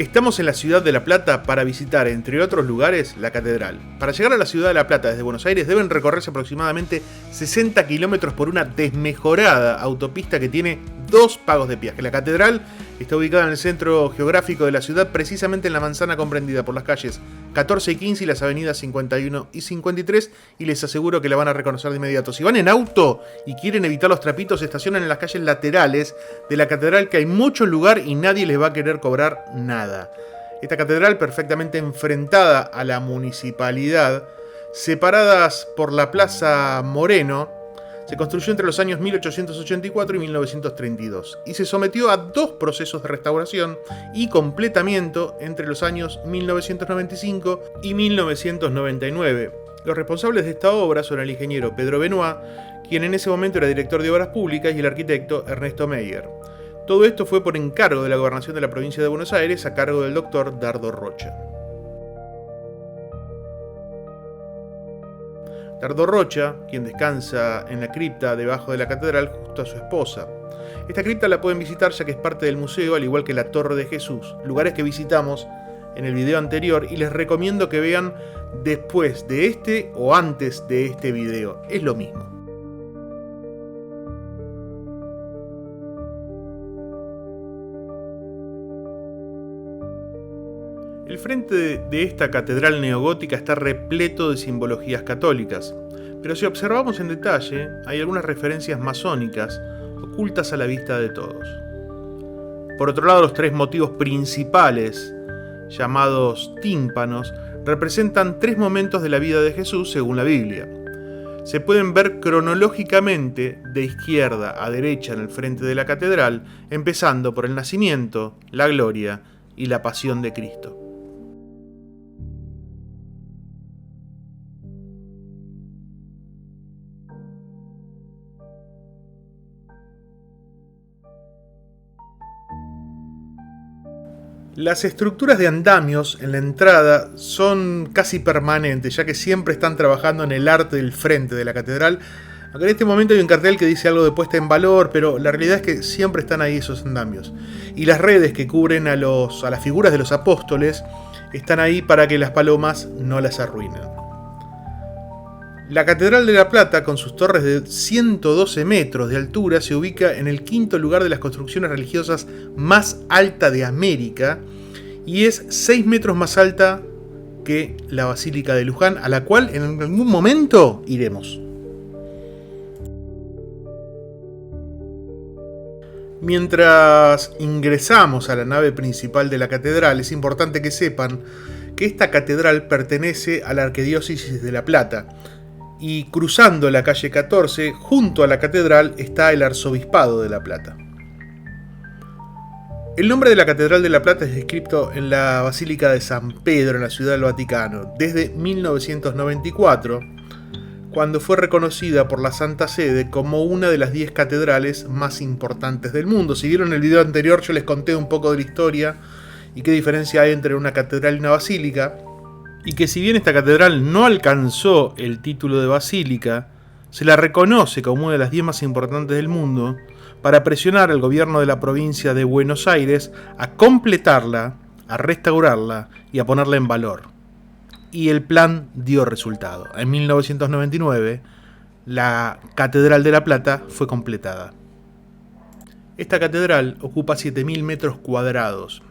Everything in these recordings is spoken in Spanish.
Estamos en la ciudad de La Plata para visitar, entre otros lugares, la catedral. Para llegar a la ciudad de La Plata desde Buenos Aires deben recorrerse aproximadamente 60 kilómetros por una desmejorada autopista que tiene 2 pagos de peaje. La catedral está ubicada en el centro geográfico de la ciudad, precisamente en la manzana comprendida por las calles 14 y 15 y las avenidas 51 y 53, y les aseguro que la van a reconocer de inmediato. Si van en auto y quieren evitar los trapitos, se estacionan en las calles laterales de la catedral, que hay mucho lugar y nadie les va a querer cobrar nada. Esta catedral, perfectamente enfrentada a la municipalidad, separadas por la Plaza Moreno, se construyó entre los años 1884 y 1932 y se sometió a 2 procesos de restauración y completamiento entre los años 1995 y 1999. Los responsables de esta obra son el ingeniero Pedro Benoit, quien en ese momento era director de Obras Públicas, y el arquitecto Ernesto Meyer. Todo esto fue por encargo de la Gobernación de la Provincia de Buenos Aires a cargo del doctor Dardo Rocha. Dardo Rocha, quien descansa en la cripta debajo de la catedral junto a su esposa. Esta cripta la pueden visitar ya que es parte del museo, al igual que la Torre de Jesús, lugares que visitamos en el video anterior y les recomiendo que vean después de este o antes de este video. Es lo mismo. El frente de esta catedral neogótica está repleto de simbologías católicas, pero si observamos en detalle, hay algunas referencias masónicas ocultas a la vista de todos. Por otro lado, los 3 motivos principales, llamados tímpanos, representan 3 momentos de la vida de Jesús según la Biblia. Se pueden ver cronológicamente de izquierda a derecha en el frente de la catedral, empezando por el nacimiento, la gloria y la pasión de Cristo. Las estructuras de andamios en la entrada son casi permanentes, ya que siempre están trabajando en el arte del frente de la catedral. Aunque en este momento hay un cartel que dice algo de puesta en valor, pero la realidad es que siempre están ahí esos andamios. Y las redes que cubren a las figuras de los apóstoles están ahí para que las palomas no las arruinen. La Catedral de La Plata, con sus torres de 112 metros de altura, se ubica en el 5º lugar de las construcciones religiosas más alta de América y es 6 metros más alta que la Basílica de Luján, a la cual en algún momento iremos. Mientras ingresamos a la nave principal de la catedral, es importante que sepan que esta catedral pertenece a la Arquidiócesis de La Plata, y cruzando la calle 14, junto a la catedral, está el Arzobispado de La Plata. El nombre de la Catedral de La Plata es escrito en la Basílica de San Pedro, en la Ciudad del Vaticano, desde 1994, cuando fue reconocida por la Santa Sede como una de las 10 catedrales más importantes del mundo. Si vieron el video anterior, yo les conté un poco de la historia y qué diferencia hay entre una catedral y una basílica, y que si bien esta catedral no alcanzó el título de basílica, se la reconoce como una de las 10 más importantes del mundo para presionar al gobierno de la provincia de Buenos Aires a completarla, a restaurarla y a ponerla en valor. Y el plan dio resultado. En 1999, la Catedral de La Plata fue completada. Esta catedral ocupa 7.000 metros cuadrados.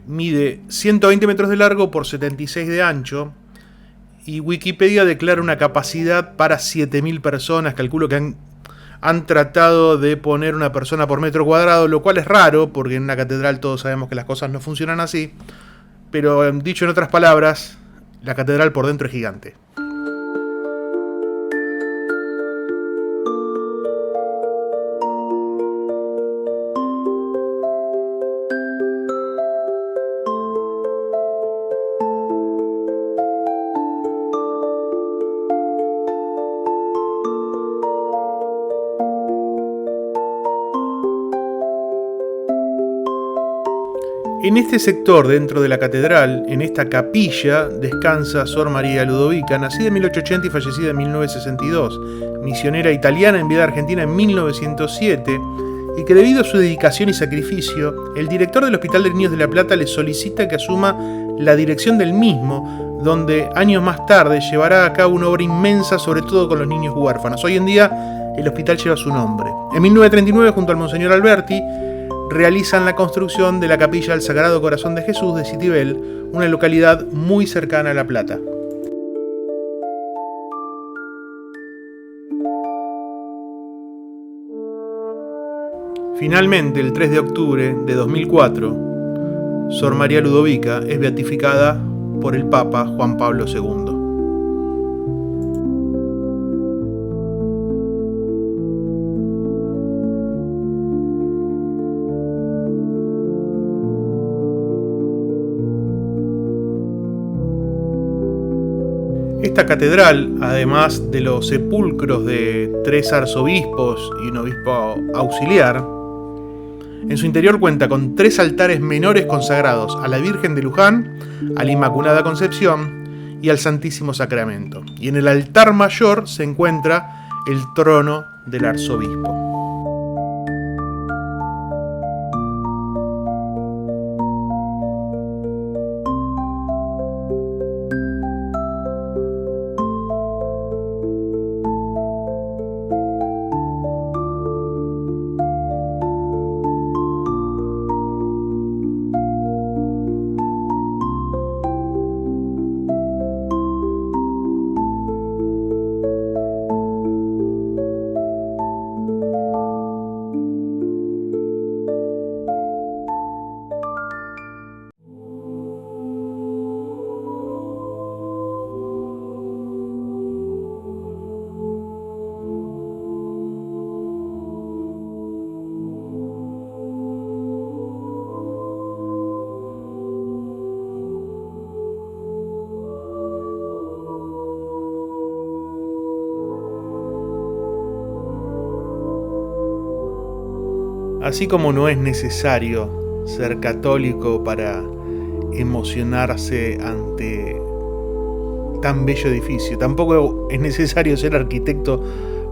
Mide 120 metros de largo por 76 de ancho y Wikipedia declara una capacidad para 7.000 personas. Calculo que han tratado de poner una persona por metro cuadrado, lo cual es raro porque en una catedral todos sabemos que las cosas no funcionan así, pero dicho en otras palabras, la catedral por dentro es gigante. En este sector dentro de la catedral, en esta capilla, descansa Sor María Ludovica, nacida en 1880 y fallecida en 1962, misionera italiana enviada a Argentina en 1907, y que debido a su dedicación y sacrificio, el director del Hospital de Niños de La Plata le solicita que asuma la dirección del mismo, donde años más tarde llevará a cabo una obra inmensa, sobre todo con los niños huérfanos. Hoy en día el hospital lleva su nombre. En 1939, junto al Monseñor Alberti, realizan la construcción de la capilla del Sagrado Corazón de Jesús de Citibel, una localidad muy cercana a La Plata. Finalmente, el 3 de octubre de 2004, Sor María Ludovica es beatificada por el Papa Juan Pablo II. Esta catedral, además de los sepulcros de 3 arzobispos y un obispo auxiliar, en su interior cuenta con 3 altares menores consagrados a la Virgen de Luján, a la Inmaculada Concepción y al Santísimo Sacramento. Y en el altar mayor se encuentra el trono del arzobispo. Así como no es necesario ser católico para emocionarse ante tan bello edificio, tampoco es necesario ser arquitecto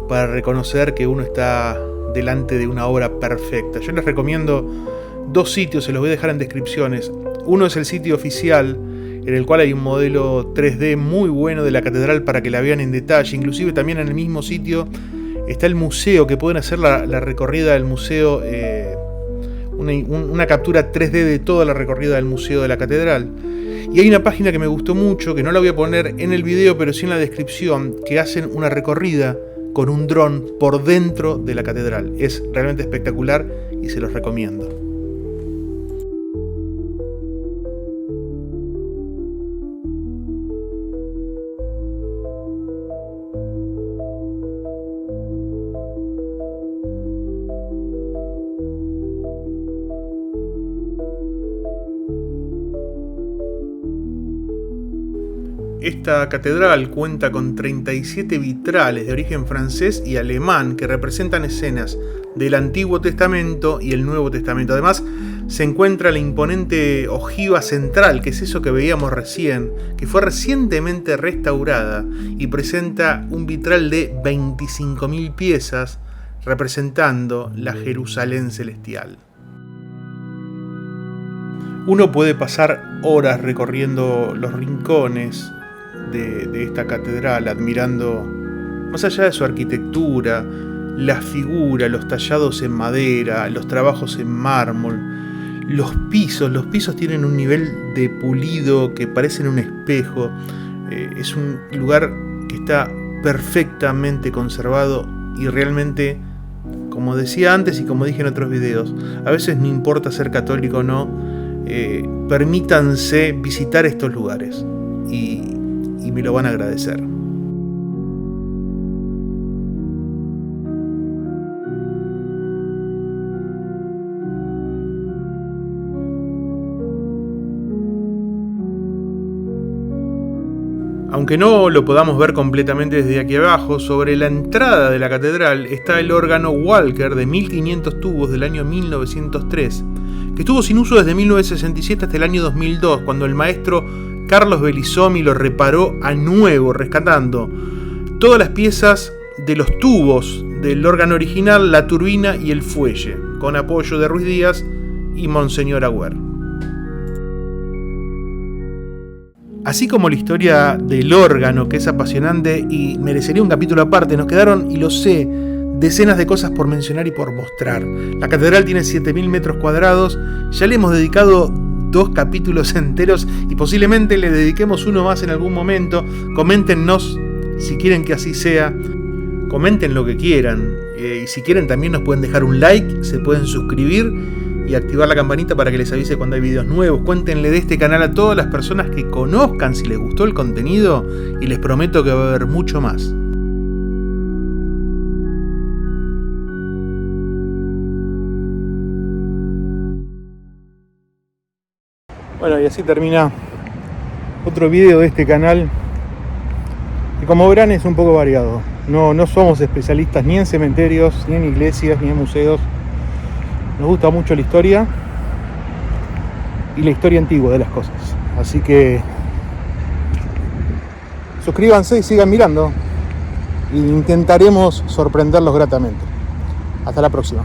para reconocer que uno está delante de una obra perfecta. Yo les recomiendo 2 sitios, se los voy a dejar en descripciones. Uno es el sitio oficial, en el cual hay un modelo 3D muy bueno de la catedral para que la vean en detalle. Inclusive también en el mismo sitio está el museo, que pueden hacer la recorrida del museo, una captura 3D de toda la recorrida del museo de la catedral. Y hay una página que me gustó mucho, que no la voy a poner en el video, pero sí en la descripción, que hacen una recorrida con un dron por dentro de la catedral. Es realmente espectacular y se los recomiendo. Esta catedral cuenta con 37 vitrales de origen francés y alemán que representan escenas del Antiguo Testamento y el Nuevo Testamento. Además, se encuentra la imponente ojiva central, que es eso que veíamos recién, que fue recientemente restaurada y presenta un vitral de 25.000 piezas representando la Jerusalén celestial. Uno puede pasar horas recorriendo los rincones de esta catedral, admirando, más allá de su arquitectura, la figura, los tallados en madera, los trabajos en mármol, los pisos tienen un nivel de pulido que parecen un espejo. Es un lugar que está perfectamente conservado y realmente, como decía antes y como dije en otros videos, a veces no importa ser católico o no, permítanse visitar estos lugares y me lo van a agradecer. Aunque no lo podamos ver completamente desde aquí abajo, sobre la entrada de la catedral está el órgano Walker de 1500 tubos del año 1903, que estuvo sin uso desde 1967 hasta el año 2002, cuando el maestro Carlos Bellisomi lo reparó a nuevo, rescatando todas las piezas de los tubos del órgano original, la turbina y el fuelle. con apoyo de Ruiz Díaz y Monseñor Agüer. Así como la historia del órgano, que es apasionante y merecería un capítulo aparte, nos quedaron, y lo sé, decenas de cosas por mencionar y por mostrar. La catedral tiene 7.000 metros cuadrados, ya le hemos dedicado 2 capítulos enteros y posiblemente le dediquemos uno más en algún momento. Coméntenos si quieren que así sea, comenten lo que quieran, y si quieren también nos pueden dejar un like, se pueden suscribir y activar la campanita para que les avise cuando hay videos nuevos. Cuéntenle de este canal a todas las personas que conozcan si les gustó el contenido, y les prometo que va a haber mucho más. Bueno, y así termina otro video de este canal, que como verán es un poco variado. No somos especialistas ni en cementerios, ni en iglesias, ni en museos. Nos gusta mucho la historia y la historia antigua de las cosas. Así que suscríbanse y sigan mirando, e intentaremos sorprenderlos gratamente. Hasta la próxima.